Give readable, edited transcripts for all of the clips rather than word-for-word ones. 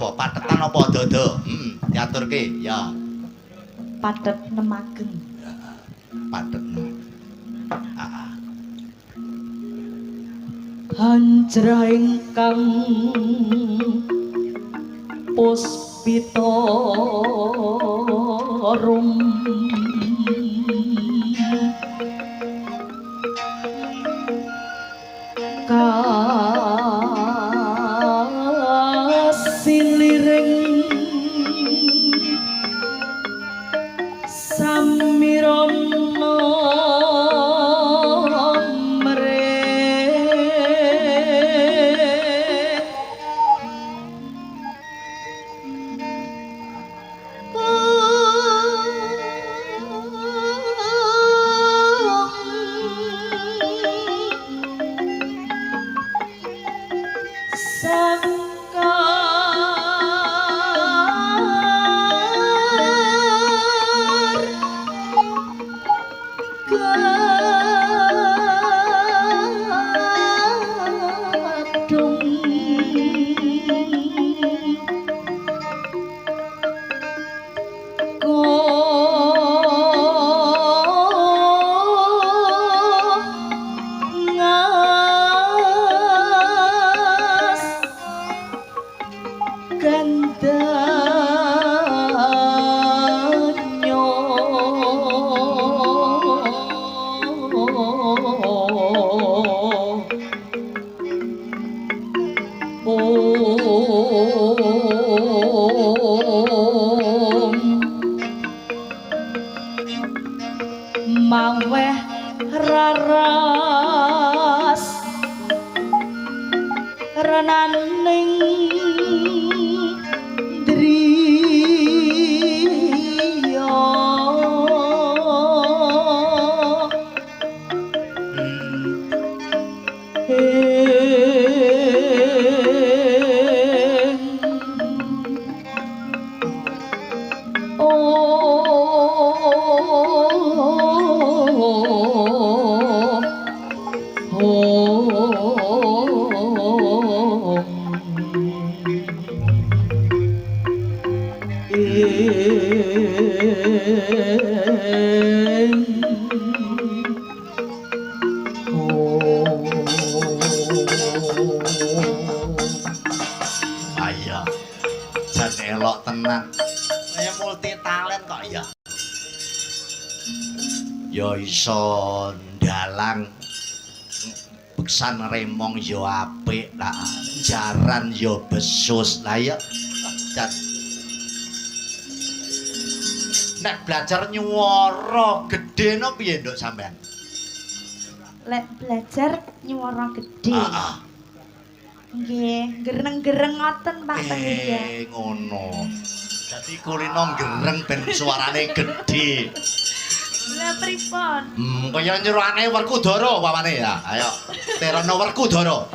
apa? Pathetan apa dodo? Diaturke ya. Padhet nemageng. Padhet. Heeh. Hanjra ingkang puspita rum kasiliring samirana maweh raras renaning driya Ayo. Jan elok tenan. Kaya multi talent kok ya. Ya iso ndalang beksan remong yo apik lah, jaran yo besus lah ya. Jan nek belajar nyuwara gedhe no piye nduk sampean? lek belajar nyuwara gedhe Heeh. nggih gereng-gereng ngoten Pak Pendhita Ngono. Dadi kulino gereng ben suarane gedhe. lha pripun Kaya nyuruhane Werkudara wawane ya. Ayo, terana Werkudara.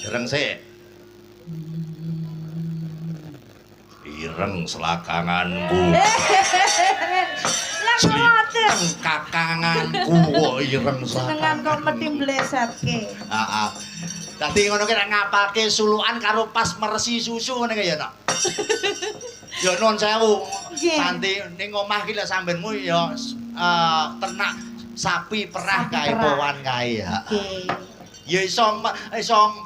Gereng sik. Ireng selakanganku. lah ngoten Kakanganku kok ireng senengan kok selakanganku. mesti mlesetke Heeh. Dadi ngono ki nek ngapalke sulukan karo pas meresi susu ngene ya, Nok. Ya nuwun sewu. Nggih. Santi ning omah ki lek sampeanmu ya ternak sapi perah Sapi kae perah. powan kae ya. nggih Ya iso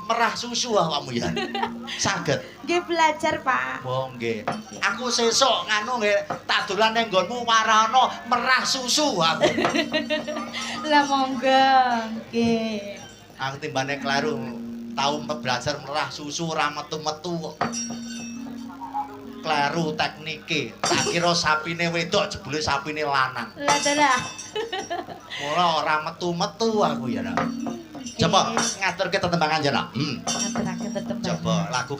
merah susu awakmu ya. Saged. nggih belajar Pak Oh nggih. Aku sesuk nganu nggih tak dolan ning nggonmu warana merah susu aku. lah monggo nggih Aku timbane kleru tau belajar merah susu ora metu-metu kok. Kleru teknike. Tak kira sapine wedok jebule sapine lanang. lah dadah Ora metu-metu aku ya. Coba ngaturke tetembangan ya, Nak. ngaturaken tetep Coba lagu